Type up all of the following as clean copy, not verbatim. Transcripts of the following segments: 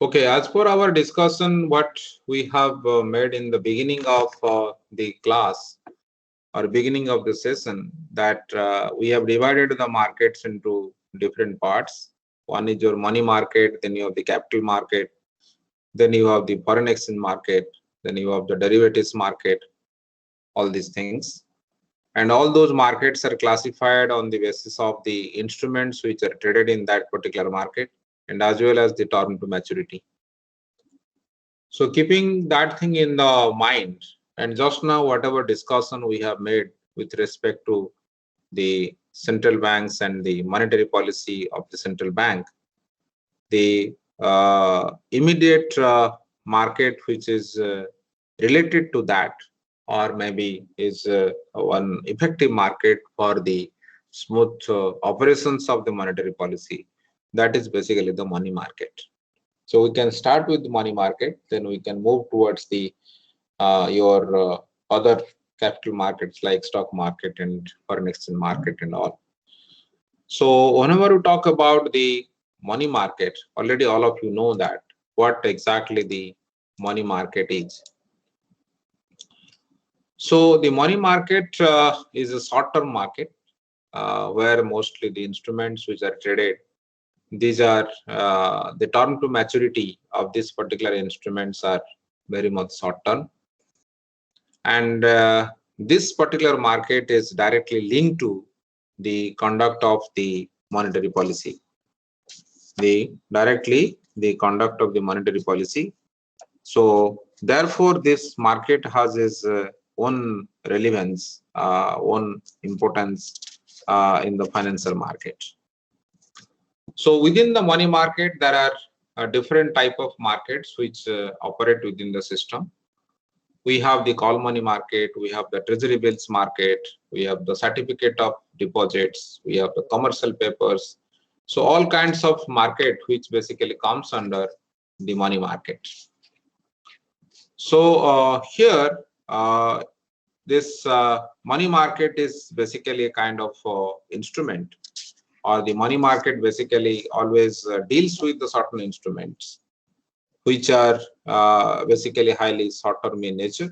Okay, as per our discussion, what we have made in the beginning of the class or beginning of the session, that we have divided the markets into different parts. One is your money market, then you have the capital market, then you have the foreign exchange market, then you have the derivatives market, all these things. And all those markets are classified on the basis of the instruments which are traded in that particular market and as well as the term to maturity. So keeping that thing in the mind, and just now whatever discussion we have made with respect to the central banks and the monetary policy of the central bank, the immediate market which is related to that, or maybe is one effective market for the smooth operations of the monetary policy, that is basically the money market. So we can start with the money market, then we can move towards the your other capital markets like stock market and foreign exchange market and all. So whenever we talk about the money market, already all of you know that what exactly the money market is. So the money market is a short-term market where mostly the instruments which are traded, these are the term to maturity of these particular instruments are very much short-term, and this particular market is directly linked to the conduct of the monetary policy. The conduct of the monetary policy. So therefore, this market has its own relevance, own importance in the financial market. So within the money market, there are different type of markets which operate within the system. We have the call money market, we have the treasury bills market, we have the certificate of deposits, we have the commercial papers. So all kinds of market which basically comes under the money market. So here this money market is basically a kind of instrument, or the money market basically always deals with the certain instruments which are basically highly short-term in nature,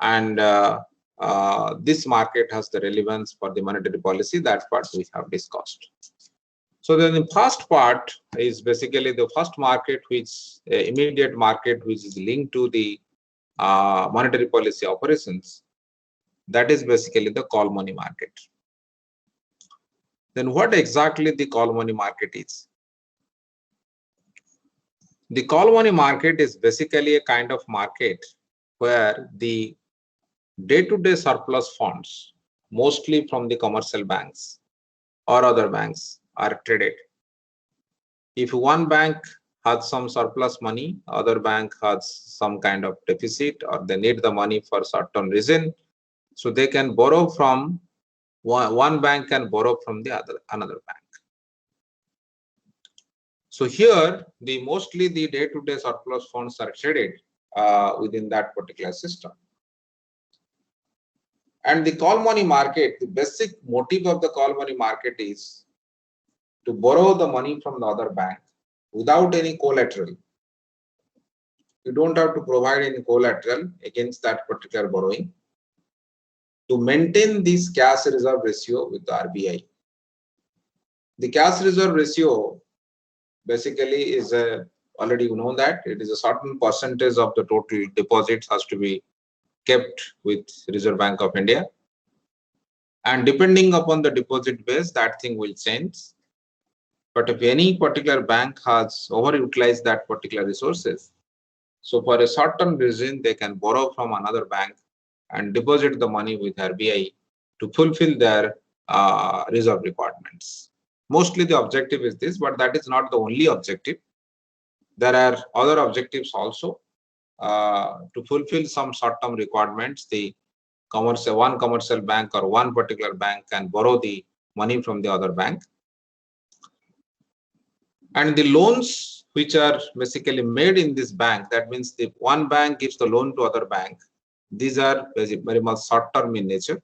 and this market has the relevance for the monetary policy. That part we have discussed. So then the first part is basically the first market, which immediate market which is linked to the monetary policy operations. That is basically the call money market. Then what exactly the call money market is? The call money market is basically a kind of market where the day-to-day surplus funds, mostly from the commercial banks or other banks, are traded. If one bank has some surplus money, other bank has some kind of deficit, or they need the money for certain reason, so they can borrow from one bank, can borrow from the another bank. So here, mostly the day-to-day surplus funds are traded within that particular system. And the call money market, the basic motive of the call money market is to borrow the money from the other bank without any collateral. You don't have to provide any collateral against that particular borrowing to maintain this cash reserve ratio with the RBI. The cash reserve ratio basically is already you know that it is a certain percentage of the total deposits has to be kept with Reserve Bank of India, and depending upon the deposit base, that thing will change. But if any particular bank has overutilized that particular resources, so for a certain reason they can borrow from another bank and deposit the money with RBI to fulfill their reserve requirements. Mostly the objective is this, but that is not the only objective. There are other objectives also to fulfill some short-term requirements. The one commercial bank or one particular bank can borrow the money from the other bank, and the loans which are basically made in this bank, that means the one bank gives the loan to other bank, these are very much short-term in nature,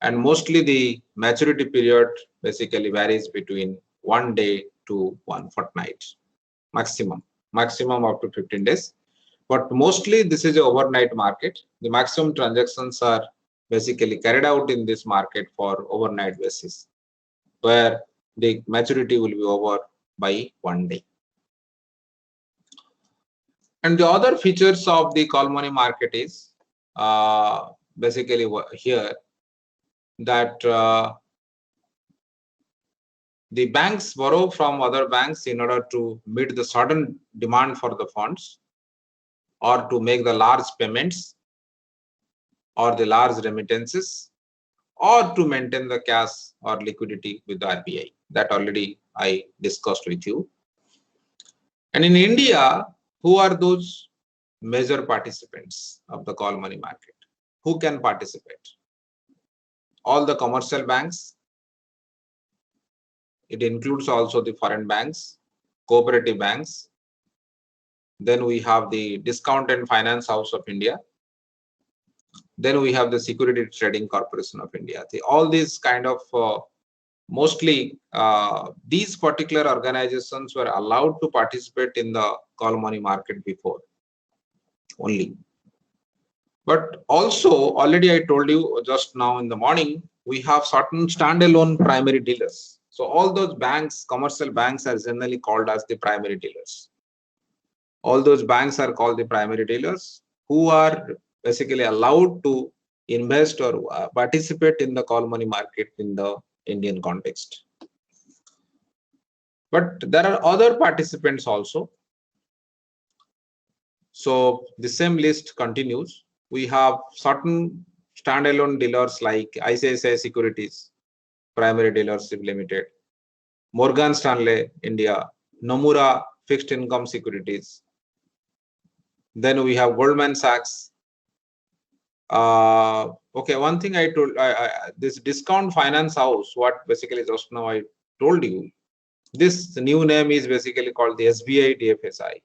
and mostly the maturity period basically varies between 1 day to 1 fortnight. maximum up to 15 days. But mostly this is a overnight market. The maximum transactions are basically carried out in this market for overnight basis, where the maturity will be over by 1 day. And the other features of the call money market is basically here that the banks borrow from other banks in order to meet the sudden demand for the funds, or to make the large payments, or the large remittances, or to maintain the cash or liquidity with the RBI. That already I discussed with you. And in India, who are those major participants of the call money market? Who can participate? All the commercial banks. It includes also the foreign banks, cooperative banks. Then we have the Discount and Finance House of India. Then we have the Security Trading Corporation of India. All these kind of mostly these particular organizations were allowed to participate in the call money market before only. But also, already I told you just now in the morning, we have certain standalone primary dealers. So all those banks, commercial banks, are generally called as the primary dealers. All those banks are called the primary dealers, who are basically allowed to invest or participate in the call money market in the Indian context. But there are other participants also. So the same list continues. We have certain standalone dealers like ICICI Securities, Primary Dealership Limited, Morgan Stanley India, Nomura Fixed Income Securities. Then we have Goldman Sachs. Okay, one thing I told, this Discount Finance House, what basically just now I told you, this new name is basically called the SBI DFSI.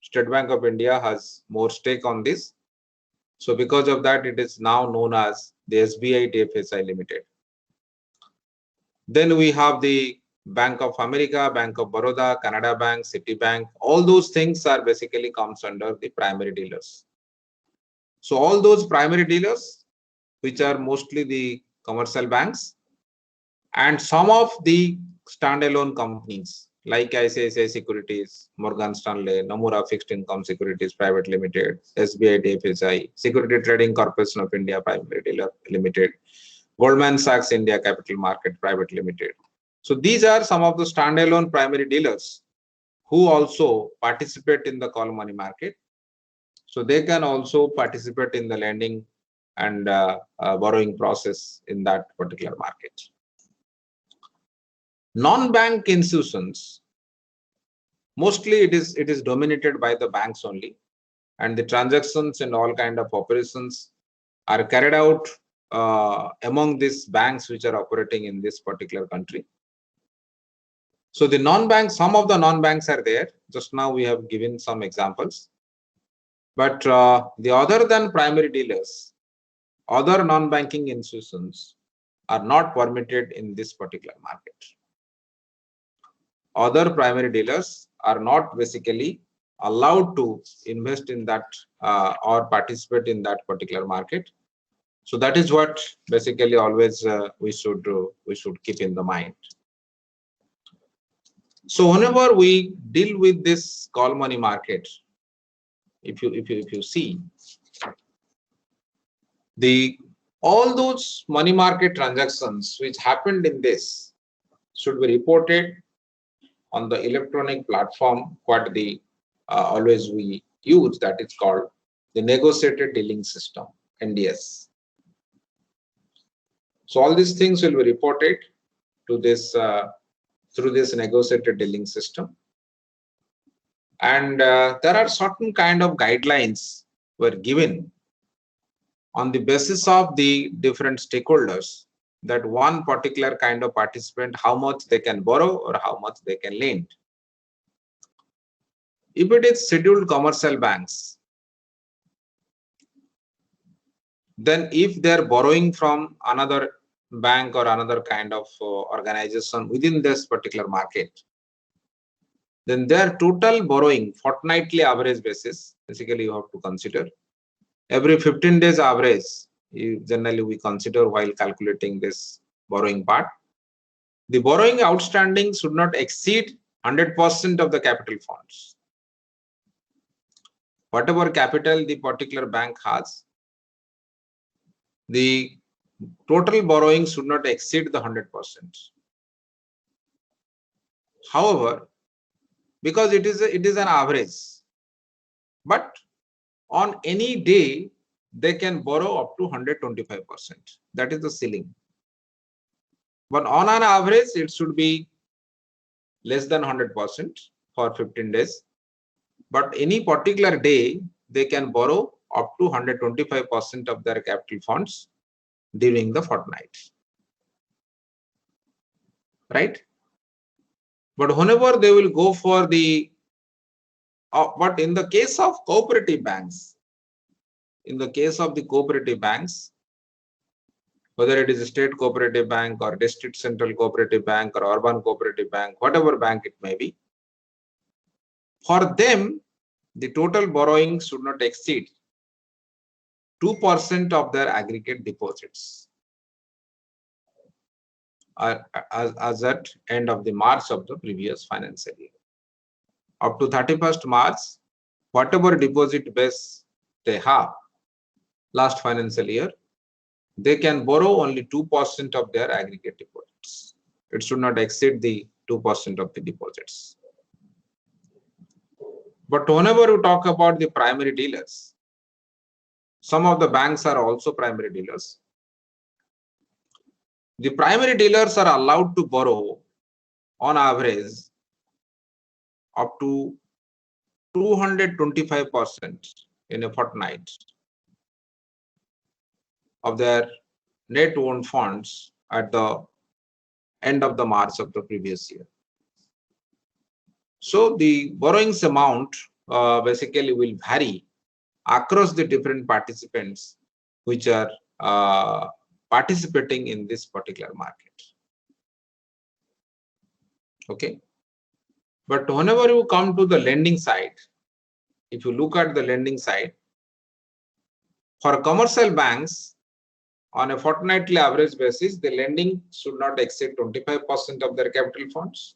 State Bank of India has more stake on this. So because of that, it is now known as the SBI DFSI Limited. Then we have the Bank of America, Bank of Baroda, Canada Bank, Citibank. All those things are basically comes under the primary dealers. So all those primary dealers, which are mostly the commercial banks, and some of the standalone companies like ICICI Securities, Morgan Stanley, Nomura Fixed Income Securities Private Limited, SBI DFSI, Security Trading Corporation of India Primary Dealer Limited, Goldman Sachs India Capital Market Private Limited. So these are some of the standalone primary dealers who also participate in the call money market. So they can also participate in the lending and borrowing process in that particular market. Non-bank institutions, mostly it is dominated by the banks only, and the transactions and all kind of operations are carried out among these banks which are operating in this particular country. So the non-bank, some of the non-banks are there. Just now we have given some examples. But the other than primary dealers, other non-banking institutions are not permitted in this particular market. Other primary dealers are not basically allowed to invest in that or participate in that particular market. So that is what basically always we should keep in the mind. So whenever we deal with this call money market, if you see, all those money market transactions which happened in this should be reported on the electronic platform what the always we use, that is called the negotiated dealing system, NDS. So all these things will be reported to this through this negotiated dealing system. And there are certain kind of guidelines were given on the basis of the different stakeholders, that one particular kind of participant, how much they can borrow or how much they can lend. If it is scheduled commercial banks, then if they are borrowing from another bank or another kind of organization within this particular market, then their total borrowing fortnightly average basis, basically you have to consider every 15 days average. Generally we consider while calculating this borrowing part. The borrowing outstanding should not exceed 100% of the capital funds. Whatever capital the particular bank has, the total borrowing should not exceed the 100%. However, because it is an average, but on any day they can borrow up to 125%. That is the ceiling. But on an average, it should be less than 100% for 15 days. But any particular day, they can borrow up to 125% of their capital funds during the fortnight. Right? But whenever they will go for the, but in the case of cooperative banks, whether it is a state cooperative bank or district central cooperative bank or urban cooperative bank, whatever bank it may be, for them, the total borrowing should not exceed 2% of their aggregate deposits as at end of the March of the previous financial year. Up to 31st March, whatever deposit base they have last financial year, they can borrow only 2% of their aggregate deposits. It should not exceed the 2% of the deposits. But whenever you talk about the primary dealers, some of the banks are also primary dealers. The primary dealers are allowed to borrow on average up to 225% in a fortnight of their net owned funds at the end of the March of the previous year. So the borrowings amount basically will vary across the different participants which are participating in this particular market. Okay. But whenever you come to the lending side, if you look at the lending side, for commercial banks, on a fortnightly average basis, the lending should not exceed 25% of their capital funds.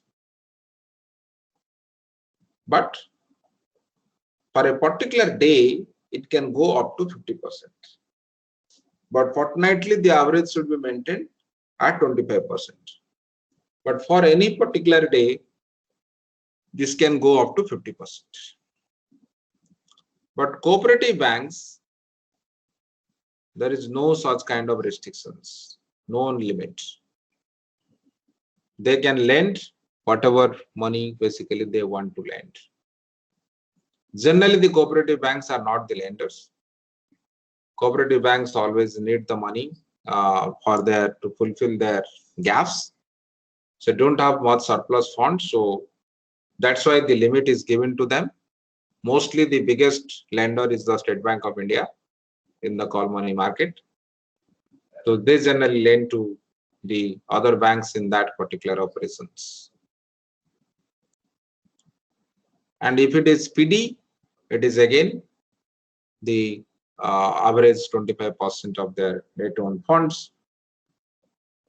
But for a particular day, it can go up to 50%. But fortnightly, the average should be maintained at 25%. But for any particular day, this can go up to 50%. But cooperative banks, there is no such kind of restrictions, no limit. They can lend whatever money basically they want to lend. Generally, the cooperative banks are not the lenders. Cooperative banks always need the money to fulfill their gaps. So don't have much surplus funds. So that's why the limit is given to them. Mostly the biggest lender is the State Bank of India in the call money market. So they generally lend to the other banks in that particular operations. And if it is PD, it is again the average 25% of their net owned funds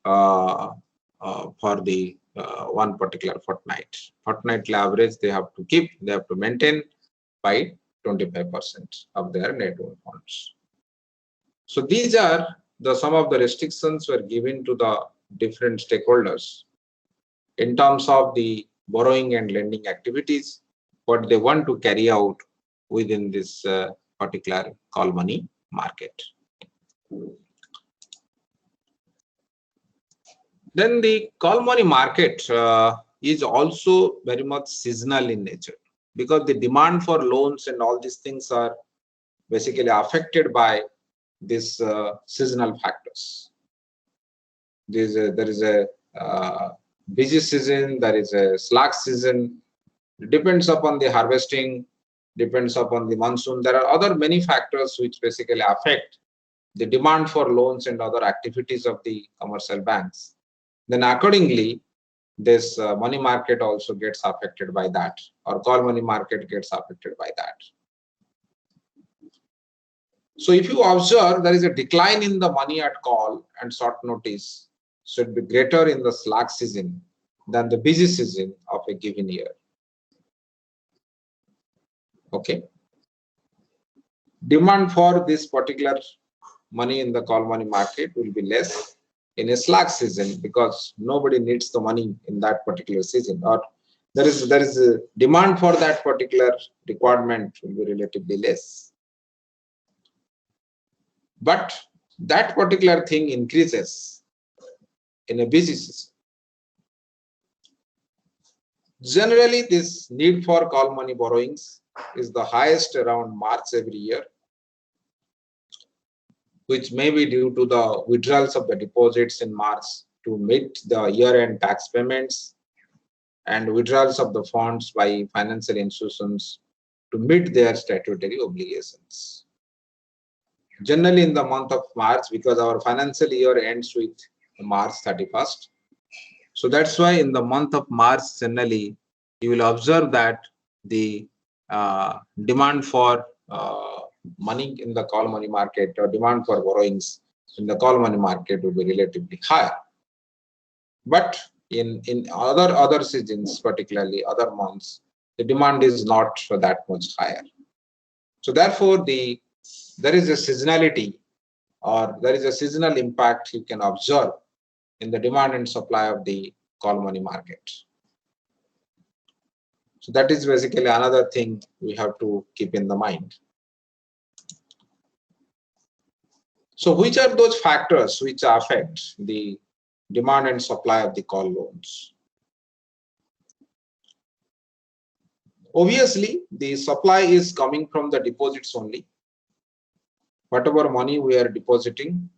for the one particular fortnight. Fortnightly average they have to maintain by 25% of their net owned funds. So these are some of the restrictions were given to the different stakeholders in terms of the borrowing and lending activities, what they want to carry out within this particular call money market. Then the call money market is also very much seasonal in nature, because the demand for loans and all these things are basically affected by these seasonal factors. There is a busy season, there is a slack season. It depends upon the harvesting, depends upon the monsoon. There are other many factors which basically affect the demand for loans and other activities of the commercial banks. Then accordingly, this money market also gets affected by that, or call money market gets affected by that. So if you observe, there is a decline in the money at call and short notice should be greater in the slack season than the busy season of a given year. Okay. Demand for this particular money in the call money market will be less in a slack season because nobody needs the money in that particular season, or there is a demand for that particular requirement will be relatively less. But that particular thing increases in a busy season. Generally, this need for call money borrowings is the highest around March every year, which may be due to the withdrawals of the deposits in March to meet the year-end tax payments and withdrawals of the funds by financial institutions to meet their statutory obligations. Generally in the month of March, because our financial year ends with March 31st. So that's why in the month of March, generally, you will observe that the demand for money in the call money market or demand for borrowings in the call money market will be relatively higher. But in other seasons, particularly other months, the demand is not that much higher. So therefore, there is a seasonality, or there is a seasonal impact you can observe in the demand and supply of the call money market. So that is basically another thing we have to keep in the mind. So which are those factors which affect the demand and supply of the call loans? Obviously, the supply is coming from the deposits only. Whatever money we are depositing,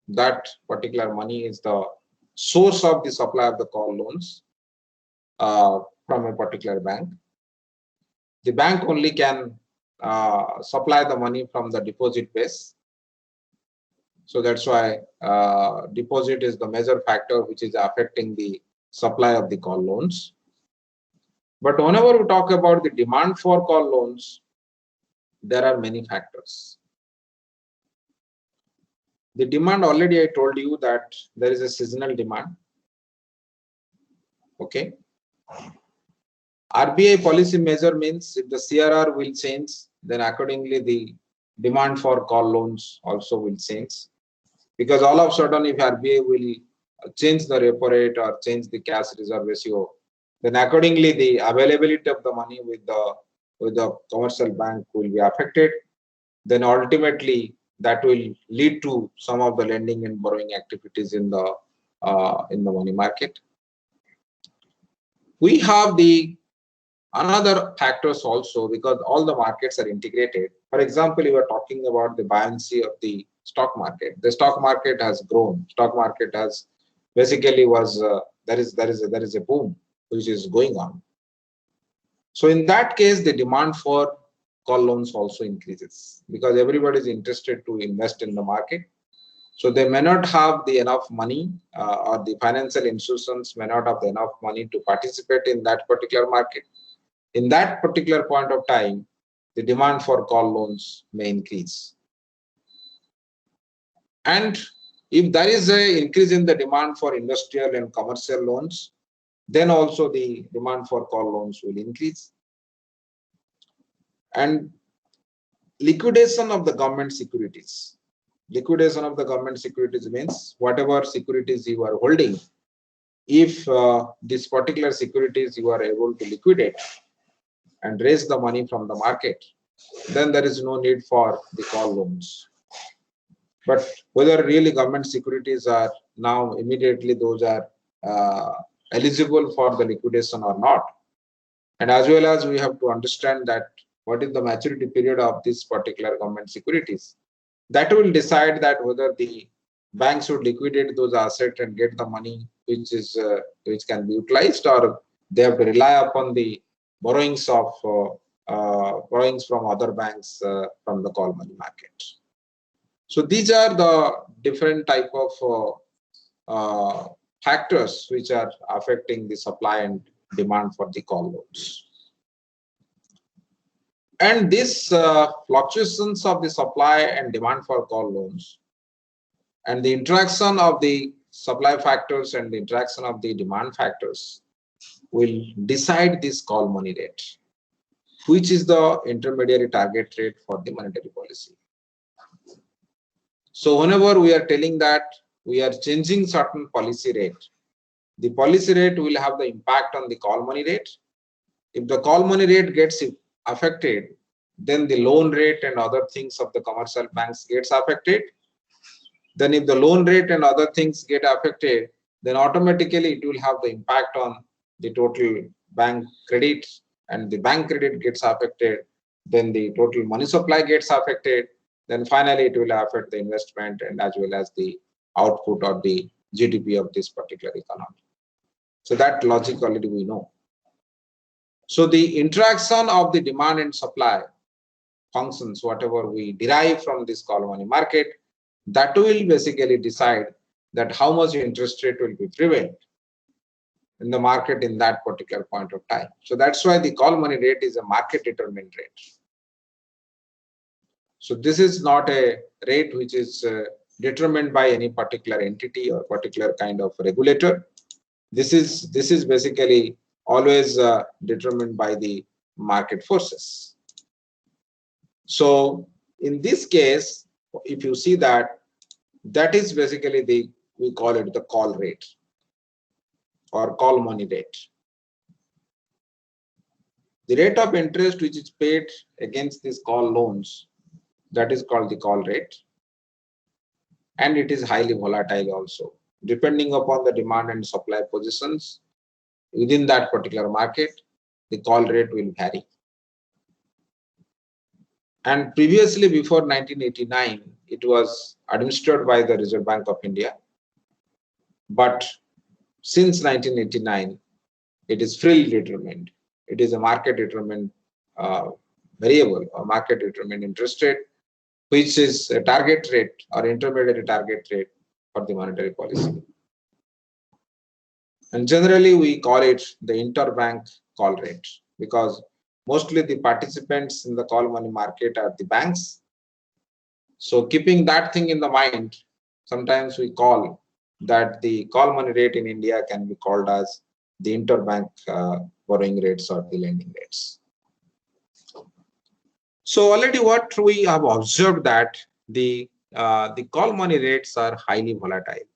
that particular money is the source of the supply of the call loans from a particular bank. The bank only can supply the money from the deposit base. So that's why deposit is the major factor which is affecting the supply of the call loans. But whenever we talk about the demand for call loans, there are many factors. The demand, already I told you that there is a seasonal demand. Okay. RBI policy measure means if the CRR will change, then accordingly the demand for call loans also will change. Because all of a sudden, if RBI will change the repo rate or change the cash reserve ratio, then accordingly the availability of the money with the commercial bank will be affected. Then ultimately that will lead to some of the lending and borrowing activities in the money market. We have the another factors also, because all the markets are integrated. For example, we were talking about the buoyancy of the stock market. The stock market has grown. Stock market has basically there is a boom which is going on. So in that case, the demand for call loans also increases because everybody is interested to invest in the market. So they may not have the enough money, or the financial institutions may not have enough money to participate in that particular market. In that particular point of time, the demand for call loans may increase. And if there is an increase in the demand for industrial and commercial loans, then also the demand for call loans will increase. And liquidation of the government securities. Liquidation of the government securities means whatever securities you are holding, if this particular securities you are able to liquidate and raise the money from the market, then there is no need for the call loans. But whether really government securities are now immediately those are eligible for the liquidation or not, and as well as we have to understand that what is the maturity period of this particular government securities, that will decide that whether the bank should liquidate those assets and get the money which can be utilized, or they have to rely upon the borrowings from other banks from the call money market. So these are the different type of factors which are affecting the supply and demand for the call loans. And these fluctuations of the supply and demand for call loans and the interaction of the supply factors and the interaction of the demand factors will decide this call money rate, which is the intermediary target rate for the monetary policy. So whenever we are telling that we are changing certain policy rate, the policy rate will have the impact on the call money rate. If the call money rate gets affected, then the loan rate and other things of the commercial banks gets affected. Then if the loan rate and other things get affected, then automatically it will have the impact on the total bank credit, and the bank credit gets affected. Then the total money supply gets affected. Then finally it will affect the investment and as well as the output or the GDP of this particular economy. So that logic already we know. So the interaction of the demand and supply functions, whatever we derive from this call money market, that will basically decide that how much interest rate will be prevalent in the market in that particular point of time. So that's why the call money rate is a market determined rate. So this is not a rate which is determined by any particular entity or particular kind of regulator. This is basically always determined by the market forces. So in this case, if you see that is basically we call it the call rate or call money rate. The rate of interest which is paid against these call loans, that is called the call rate, and it is highly volatile also. Depending upon the demand and supply positions within that particular market, the call rate will vary. And previously, before 1989, it was administered by the Reserve Bank of India. But since 1989, it is freely determined. It is a market determined variable or market determined interest rate, which is a target rate or intermediary target rate for the monetary policy. And generally, we call it the interbank call rate because mostly the participants in the call money market are the banks. So keeping that thing in the mind, sometimes we call that the call money rate in India can be called as the interbank borrowing rates or the lending rates. So already what we have observed that the call money rates are highly volatile.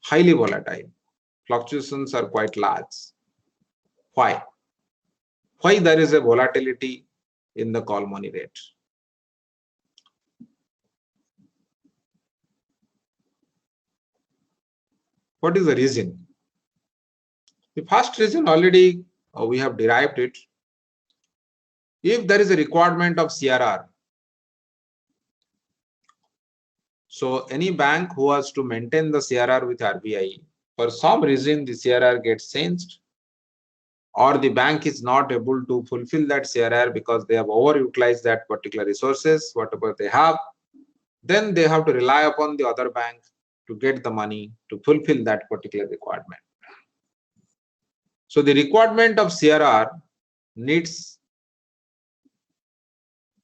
Highly volatile. Fluctuations are quite large. Why? Why there is a volatility in the call money rate? What is the reason? The first reason already we have derived it. If there is a requirement of CRR, so any bank who has to maintain the CRR with RBI, for some reason the CRR gets changed, or the bank is not able to fulfill that CRR because they have overutilized that particular resources, whatever they have, then they have to rely upon the other bank to get the money to fulfill that particular requirement. So the requirement of CRR needs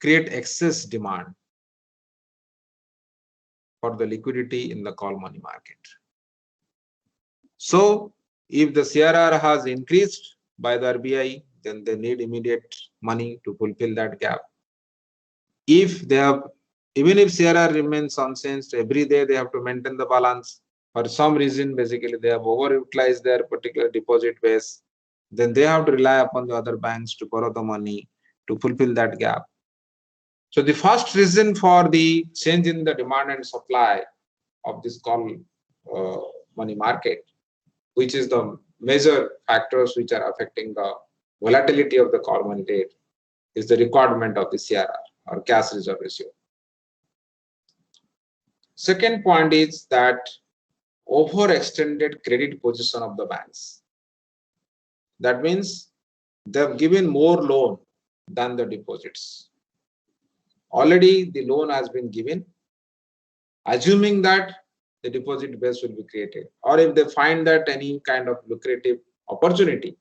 create excess demand for the liquidity in the call money market. So if the CRR has increased by the RBI, then they need immediate money to fulfill that gap. If they have, even if CRR remains unchanged, every day they have to maintain the balance. For some reason, basically they have overutilized their particular deposit base, then they have to rely upon the other banks to borrow the money to fulfill that gap. So the first reason for the change in the demand and supply of this call money market, which is the major factors which are affecting the volatility of the call money rate, is the requirement of the CRR or cash reserve ratio. Second point is that overextended credit position of the banks. That means they have given more loan than the deposits. Already the loan has been given, assuming that the deposit base will be created. Or if they find that any kind of lucrative opportunity,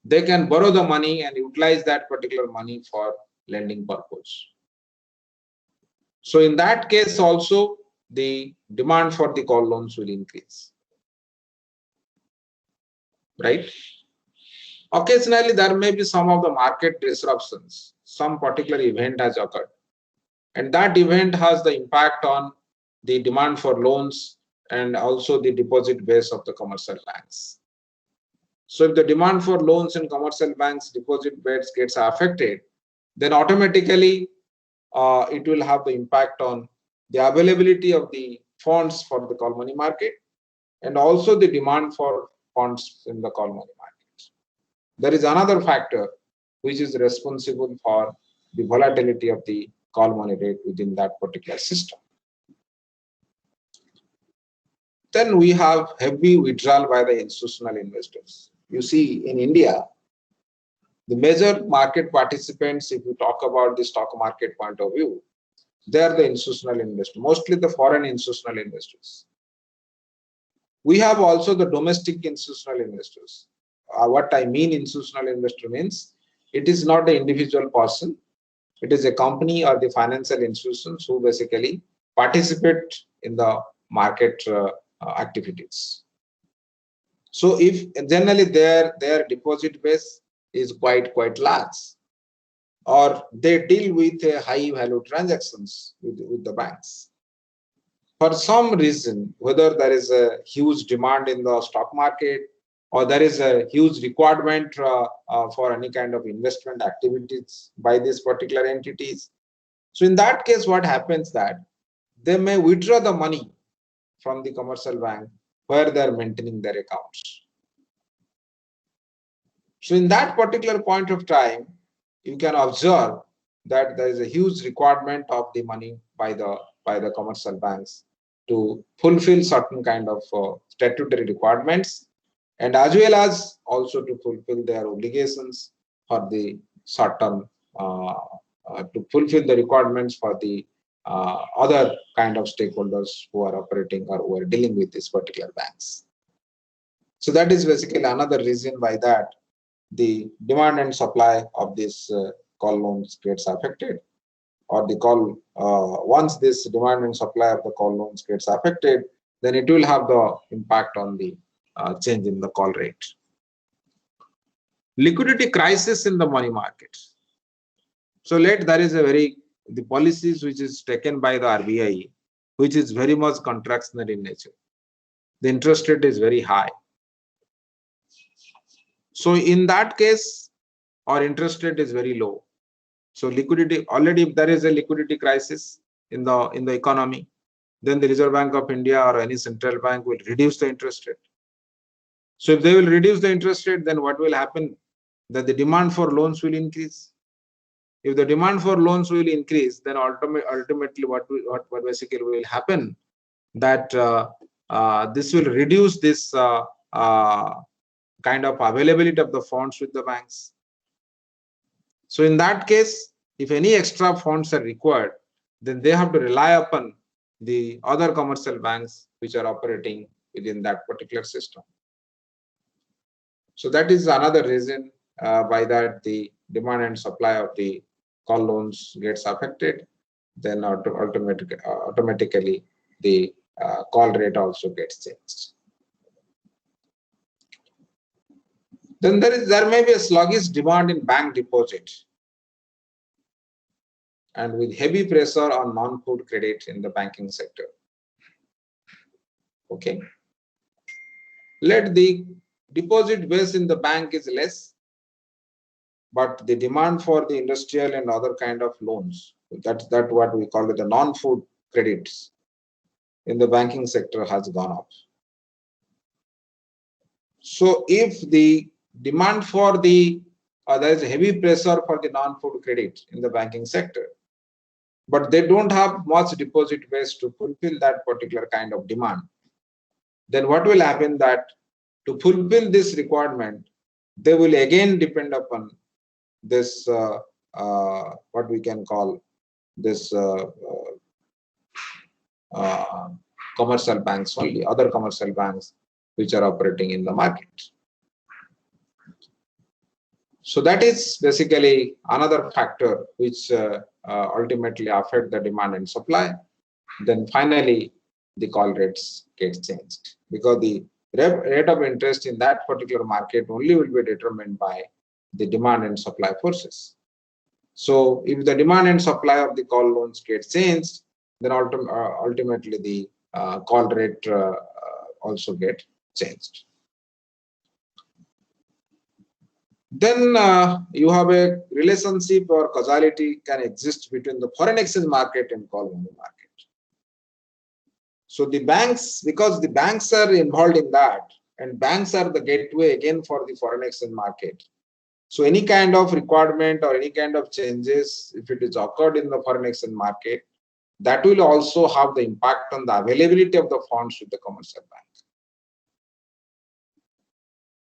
they can borrow the money and utilize that particular money for lending purpose. So in that case also, the demand for the call loans will increase, right? Occasionally, there may be some of the market disruptions. Some particular event has occurred, and that event has the impact on the demand for loans and also the deposit base of the commercial banks. So if the demand for loans in commercial banks deposit base gets affected, then automatically it will have the impact on the availability of the funds for the call money market and also the demand for funds in the call money market. There is another factor which is responsible for the volatility of the call money rate within that particular system. Then we have heavy withdrawal by the institutional investors. You see, in India, the major market participants, if you talk about the stock market point of view, they are the institutional investors, mostly the foreign institutional investors. We have also the domestic institutional investors. What I mean institutional investor means, it is not the individual person, it is a company or the financial institutions who basically participate in the market activities. So if generally their deposit base is quite large, or they deal with a high value transactions with the banks. For some reason, whether there is a huge demand in the stock market or there is a huge requirement for any kind of investment activities by these particular entities. So in that case, what happens that they may withdraw the money from the commercial bank where they are maintaining their accounts. So in that particular point of time, you can observe that there is a huge requirement of the money by the commercial banks to fulfill certain kind of statutory requirements, and as well as also to fulfill their obligations for the certain to fulfill the requirements for the other kind of stakeholders who are operating or who are dealing with these particular banks. So that is basically another reason why that the demand and supply of this call loans gets affected, or the call once this demand and supply of the call loans gets affected, then it will have the impact on the change in the call rate. Liquidity crisis in the money market. So there is the policies which is taken by the RBI, which is very much contractionary in nature. The interest rate is very high. So in that case, our interest rate is very low. So liquidity, already if there is a liquidity crisis in the economy, then the Reserve Bank of India or any central bank will reduce the interest rate. So if they will reduce the interest rate, then what will happen? That the demand for loans will increase. If the demand for loans will increase, then ultimately what basically will happen, that this will reduce this kind of availability of the funds with the banks. So in that case, if any extra funds are required, then they have to rely upon the other commercial banks which are operating within that particular system. So that is another reason by that the demand and supply of the call loans gets affected. Then automatically the call rate also gets changed. Then there may be a sluggish demand in bank deposit, and with heavy pressure on non-food credit in the banking sector. Okay. Let the deposit base in the bank is less, but the demand for the industrial and other kind of loans, that's what we call it, the non-food credits in the banking sector has gone up. So if the demand for the there is a heavy pressure for the non-food credit in the banking sector, but they don't have much deposit base to fulfill that particular kind of demand, then what will happen that to fulfill this requirement, they will again depend upon this what we can call this commercial banks only, other commercial banks which are operating in the market. So that is basically another factor which ultimately affect the demand and supply. Then finally, the call rates get changed because the rate of interest in that particular market only will be determined by the demand and supply forces. So if the demand and supply of the call loans get changed, then ultimately the call rate also get changed. Then you have a relationship or causality can exist between the foreign exchange market and call money market. So the banks, because the banks are involved in that, and banks are the gateway again for the foreign exchange market. So any kind of requirement or any kind of changes, if it is occurred in the foreign exchange market, that will also have the impact on the availability of the funds with the commercial bank.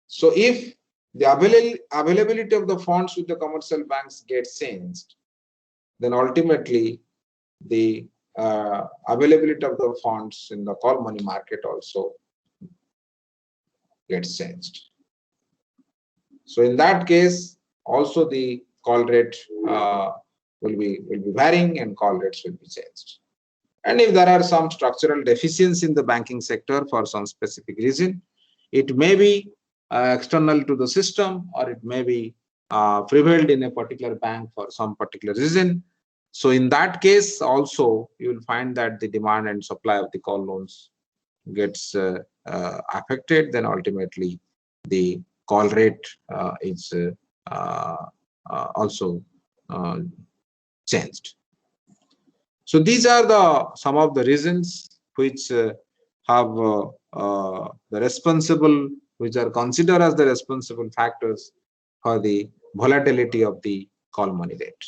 So if the availability of the funds with the commercial banks gets changed, then ultimately the availability of the funds in the call money market also gets changed. So in that case, also the call rate will be varying and call rates will be changed. And if there are some structural deficiencies in the banking sector for some specific reason, it may be external to the system, or it may be prevailed in a particular bank for some particular reason. So in that case also, you will find that the demand and supply of the call loans gets affected. Then ultimately the call rate is also changed. So these are some of the reasons which have the responsible, which are considered as the responsible factors for the volatility of the call money rate.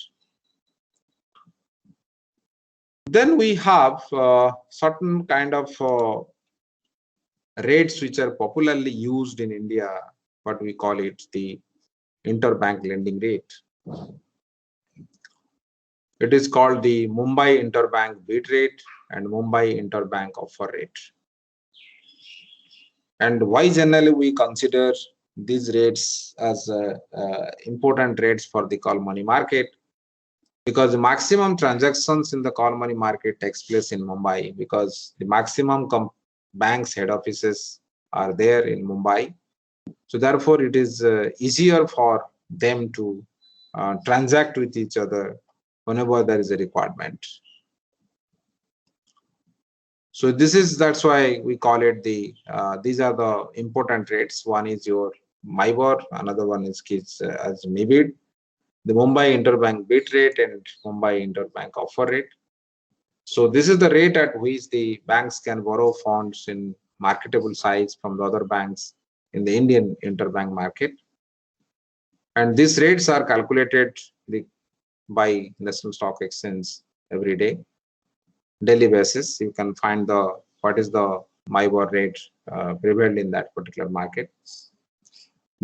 Then we have certain kind of rates which are popularly used in India, what we call it the interbank lending rate. It is called the Mumbai Interbank Bid Rate and Mumbai Interbank Offer Rate. And why generally we consider these rates as important rates for the call money market? Because the maximum transactions in the call money market takes place in Mumbai, because the maximum banks head offices are there in Mumbai. So therefore it is easier for them to transact with each other whenever there is a requirement. So that's why we call it these are the important rates. One is your MIBOR, another one is as MIBID, the Mumbai Interbank Bid Rate and Mumbai Interbank Offer Rate. So this is the rate at which the banks can borrow funds in marketable size from the other banks in the Indian interbank market. And these rates are calculated by National Stock Exchange every day, daily basis. You can find what is the MIBOR rate prevailed in that particular market.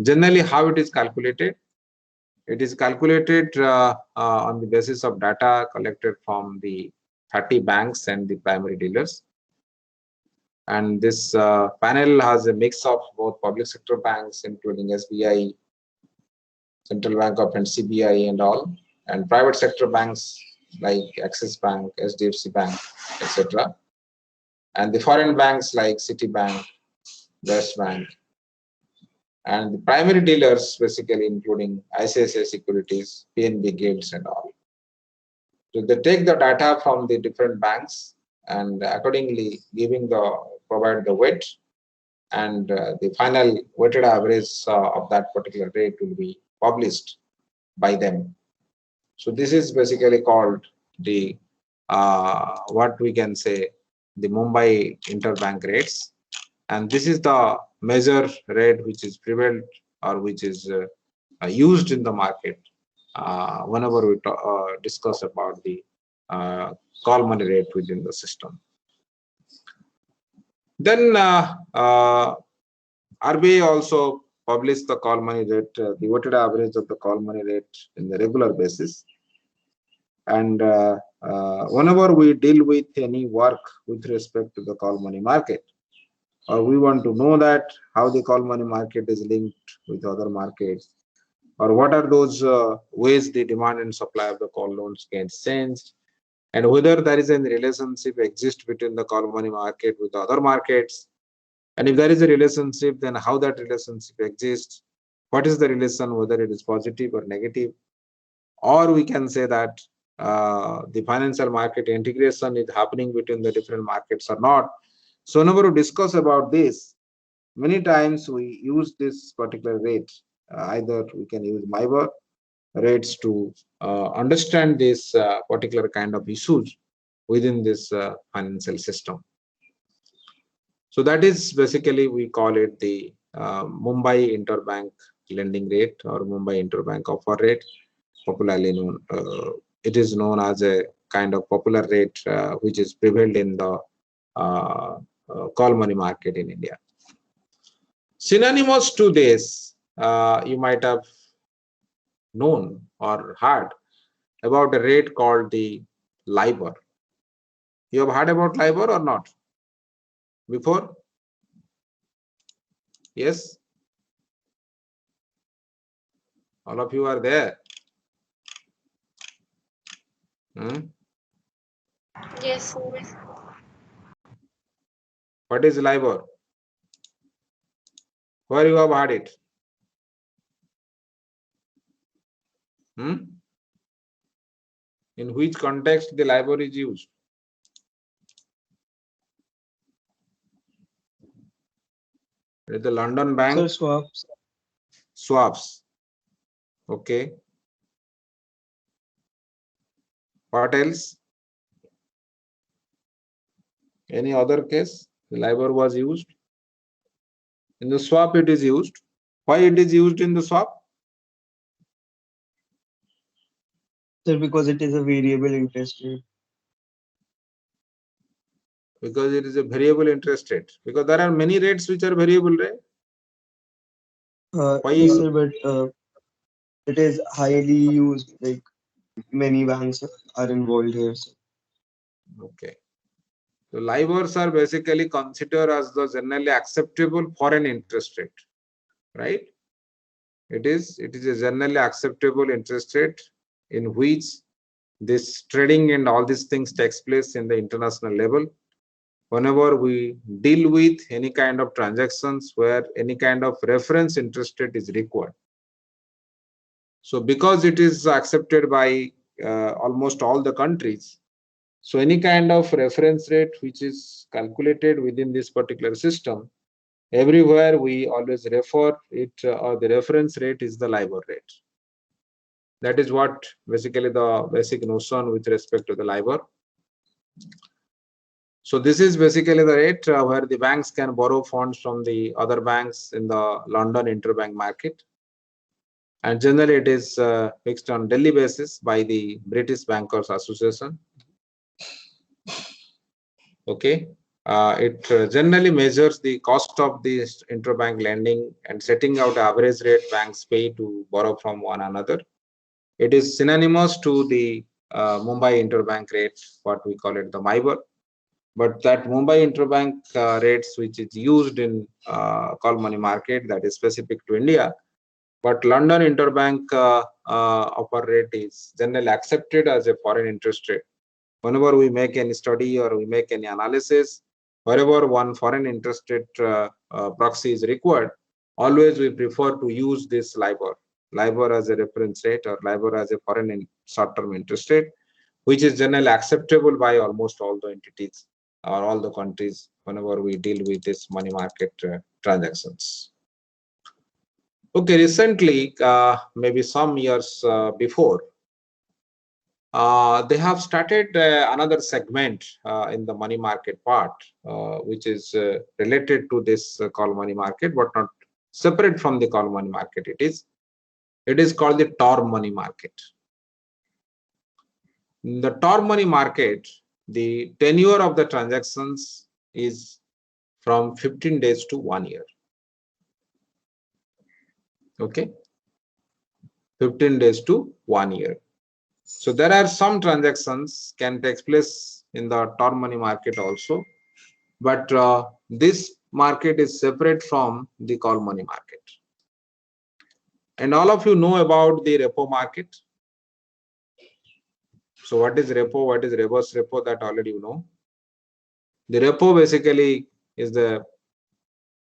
Generally, how it is calculated? It is calculated on the basis of data collected from the 30 banks and the primary dealers. And this panel has a mix of both public sector banks, including SBI, Central Bank of NCBI and all, and private sector banks like Axis Bank, SDFC Bank, etc. And the foreign banks like Citibank, West Bank, and the primary dealers basically including ICICI Securities, PNB Guilds and all. So they take the data from the different banks and accordingly provide the weight, and the final weighted average of that particular rate will be published by them. So this is basically called the what we can say the Mumbai interbank rates, and this is the major rate which is prevailed or which is used in the market whenever we discuss about the call money rate within the system. Then RBI also published the call money rate, the weighted average of the call money rate in the regular basis. And whenever we deal with any work with respect to the call money market, or we want to know that how the call money market is linked with other markets, or what are those ways the demand and supply of the call loans gets changed, and whether there is a relationship exists between the call money market with other markets, and if there is a relationship, then how that relationship exists, what is the relation, whether it is positive or negative, or we can say that the financial market integration is happening between the different markets or not. So whenever we discuss about this, many times we use this particular rate. Either we can use MIBOR rates to understand this particular kind of issues within this financial system. So that is basically, we call it the Mumbai Interbank Lending Rate or Mumbai Interbank Offer Rate, popularly known. It is known as a kind of popular rate which is prevailed in the call money market in India. Synonymous to this, you might have known or heard about a rate called the LIBOR. You have heard about LIBOR or not before? Yes? All of you are there? Yes. What is LIBOR? Where you have heard it? In which context the LIBOR is used? The London Bank. Sir, swaps. Swaps. Okay. What else? Any other case? The LIBOR was used. In the swap it is used. Why it is used in the swap? Sir, because it is a variable interest rate. Because it is a variable interest rate. Because there are many rates which are variable, right? Why? Yes, sir, but it is highly used. Like many banks are involved here. Sir. Okay. So LIBORs are basically considered as the generally acceptable foreign interest rate, right? It is a generally acceptable interest rate in which this trading and all these things takes place in the international level. Whenever we deal with any kind of transactions where any kind of reference interest rate is required. So because it is accepted by almost all the countries, so any kind of reference rate which is calculated within this particular system, everywhere we always refer it, or the reference rate is the LIBOR rate. That is what basically the basic notion with respect to the LIBOR. So this is basically the rate where the banks can borrow funds from the other banks in the London interbank market. And generally it is fixed on daily basis by the British Bankers Association. Okay. It generally measures the cost of the interbank lending and setting out average rate banks pay to borrow from one another. It is synonymous to the Mumbai interbank rate, what we call it the MIBOR. But that Mumbai interbank rates which is used in call money market, that is specific to India. But London interbank offer rate is generally accepted as a foreign interest rate. Whenever we make any study or we make any analysis, wherever one foreign interest rate proxy is required, always we prefer to use this LIBOR as a reference rate, or LIBOR as a foreign short-term interest rate, which is generally acceptable by almost all the entities or all the countries whenever we deal with this money market transactions. Okay, recently, maybe some years before, they have started another segment in the money market part, which is related to this call money market, but not separate from the call money market. It is called the term money market. In the term money market, the tenure of the transactions is from 15 days to 1 year. Okay, 15 days to 1 year. So there are some transactions can take place in the term money market also, but this market is separate from the call money market. And all of you know about the repo market. So what is repo? What is reverse repo? That already you know. The repo basically is the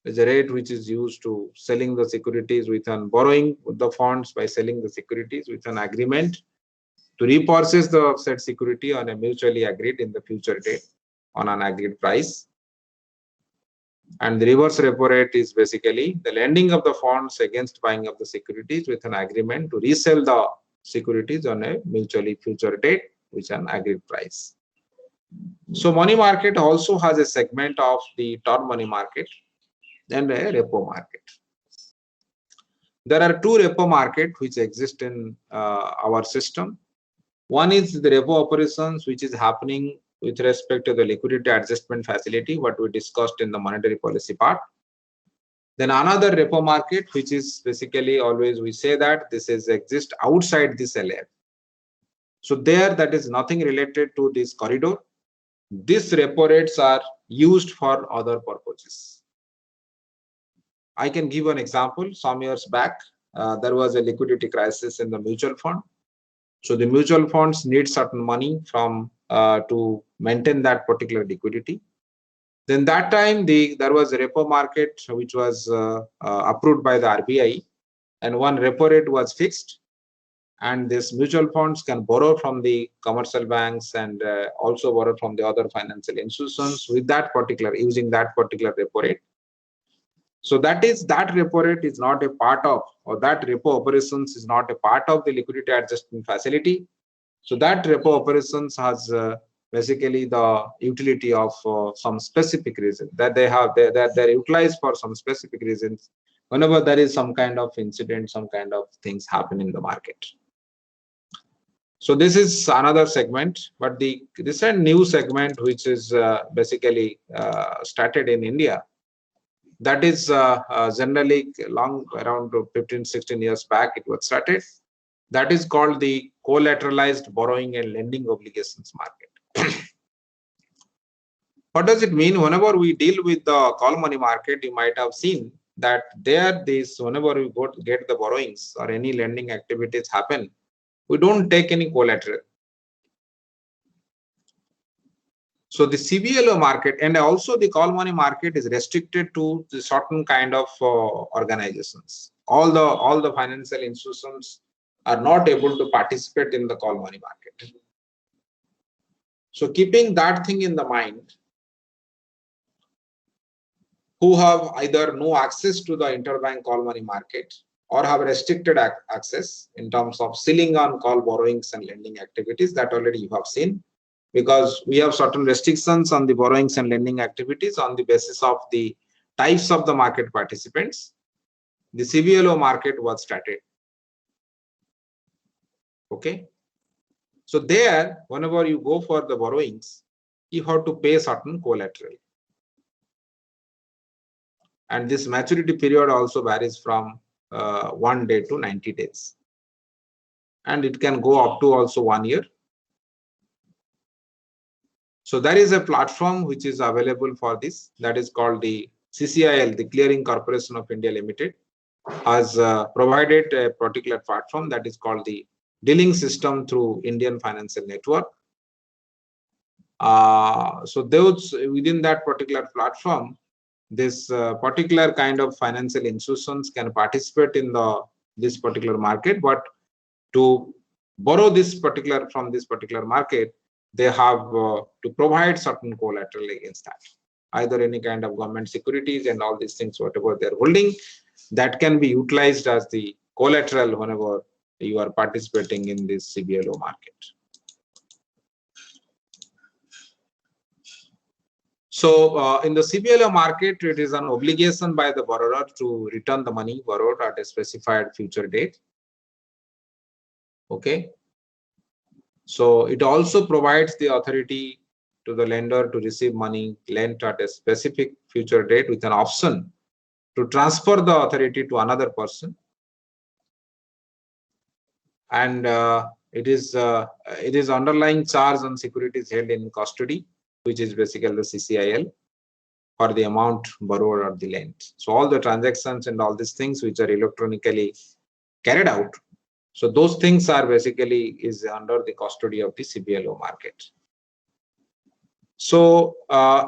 rate which is used to selling the securities with an borrowing the funds by selling the securities with an agreement to repurchase the said security on a mutually agreed in the future date on an agreed price. And the reverse repo rate is basically the lending of the funds against buying of the securities with an agreement to resell the securities on a mutually future date with an agreed price. So money market also has a segment of the term money market and a repo market. There are two repo markets which exist in our system. One is the repo operations which is happening with respect to the liquidity adjustment facility, what we discussed in the monetary policy part. Then another repo market, which is basically always we say that this is exist outside this LF. So there that is nothing related to this corridor. These repo rates are used for other purposes. I can give an example. Some years back, there was a liquidity crisis in the mutual fund. So the mutual funds need certain money from to maintain that particular liquidity. Then that time there was a repo market which was approved by the RBI, and one repo rate was fixed, and this mutual funds can borrow from the commercial banks and also borrow from the other financial institutions with that particular using that particular repo rate. So that repo rate is not a part of, or that repo operations is not a part of the liquidity adjustment facility. So that repo operations has basically the utility of some specific reason that they're utilized for some specific reasons whenever there is some kind of incident, some kind of things happen in the market. So this is another segment, but the recent new segment which is basically started in India, that is generally long around 15-16 years back it was started. That is called the collateralized borrowing and lending obligations market. What does it mean? Whenever we deal with the call money market, you might have seen that whenever we go to get the borrowings or any lending activities happen, we don't take any collateral. So the CBLO market and also the call money market is restricted to the certain kind of organizations. All the financial institutions are not able to participate in the call money market. So keeping that thing in the mind, who have either no access to the interbank call money market or have restricted access in terms of ceiling on call borrowings and lending activities, that already you have seen, because we have certain restrictions on the borrowings and lending activities on the basis of the types of the market participants. The CBLO market was started. Okay. So there, whenever you go for the borrowings, you have to pay certain collateral. And this maturity period also varies from 1 day to 90 days. And it can go up to also 1 year. So there is a platform which is available for this, that is called the CCIL, the Clearing Corporation of India Limited, has provided a particular platform that is called the dealing system through Indian Financial Network. So those within that particular platform, this particular kind of financial institutions can participate in this particular market, but to borrow from this particular market, they have to provide certain collateral against that, either any kind of government securities and all these things, whatever they're holding, that can be utilized as the collateral whenever you are participating in this CBLO market. So in the CBLO market, it is an obligation by the borrower to return the money borrowed at a specified future date. Okay. So it also provides the authority to the lender to receive money lent at a specific future date with an option to transfer the authority to another person. And it is underlying charge on securities held in custody, which is basically the CCIL, or the amount borrowed or the lent. So all the transactions and all these things which are electronically carried out, so those things are basically is under the custody of the CBLO market. So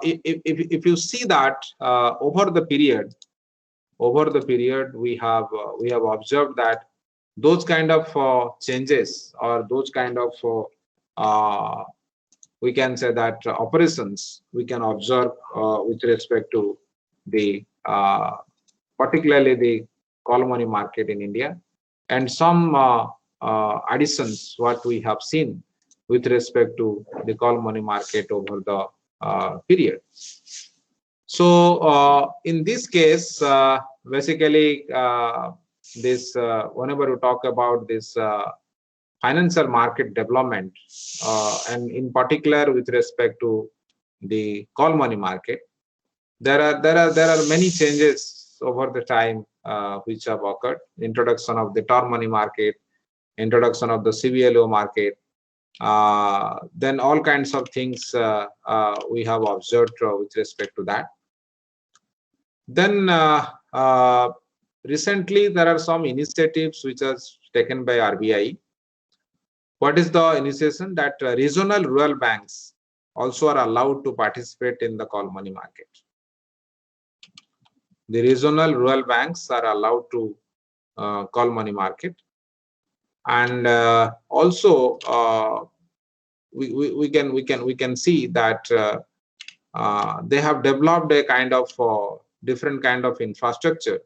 if you see that over the period we have observed that those kind of changes, or those kind of we can say that operations we can observe with respect to the particularly the call money market in India, and some additions what we have seen with respect to the call money market over the period. So in this case, basically this whenever we talk about this financial market development, and in particular with respect to the call money market, there are many changes over the time which have occurred. Introduction of the term money market, introduction of the CBLO market, then all kinds of things we have observed with respect to that. Then recently there are some initiatives which are taken by RBI. What is the initiation? That regional rural banks also are allowed to participate in the call money market. The regional rural banks are allowed to call money market, and also we can see that they have developed a kind of different kind of infrastructure,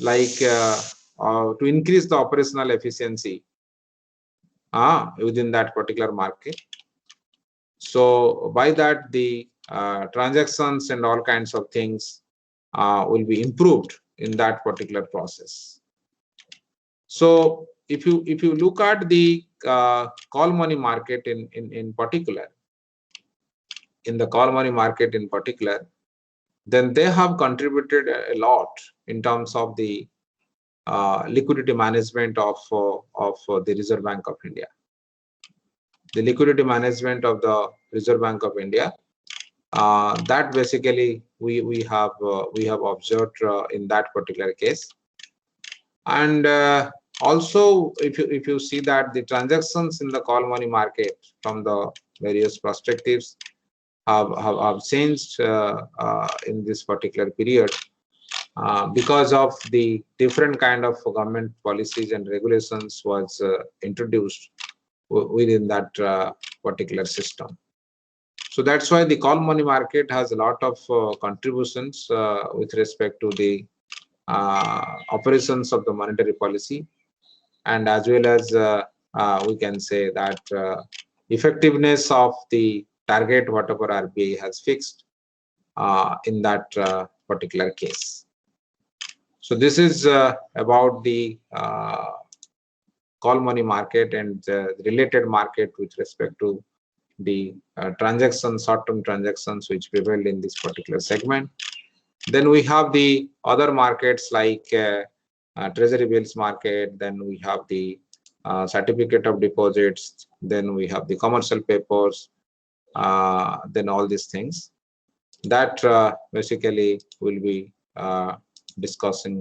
like to increase the operational efficiency within that particular market. So by that the transactions and all kinds of things will be improved in that particular process. So if you look at the call money market in particular, in the call money market in particular, then they have contributed a lot in terms of the liquidity management of the Reserve Bank of India. The liquidity management of the Reserve Bank of India, that basically we have observed in that particular case. And also if you see that the transactions in the call money market from the various perspectives have changed in this particular period because of the different kind of government policies and regulations was introduced within that particular system. So that's why the call money market has a lot of contributions with respect to the operations of the monetary policy, and as well as we can say that effectiveness of the target whatever RBI has fixed in that particular case. So this is about the call money market and related market with respect to the transactions, short-term transactions which prevailed in this particular segment. Then we have the other markets like treasury bills market, then we have the certificate of deposits, then we have the commercial papers, then all these things that basically will be discussing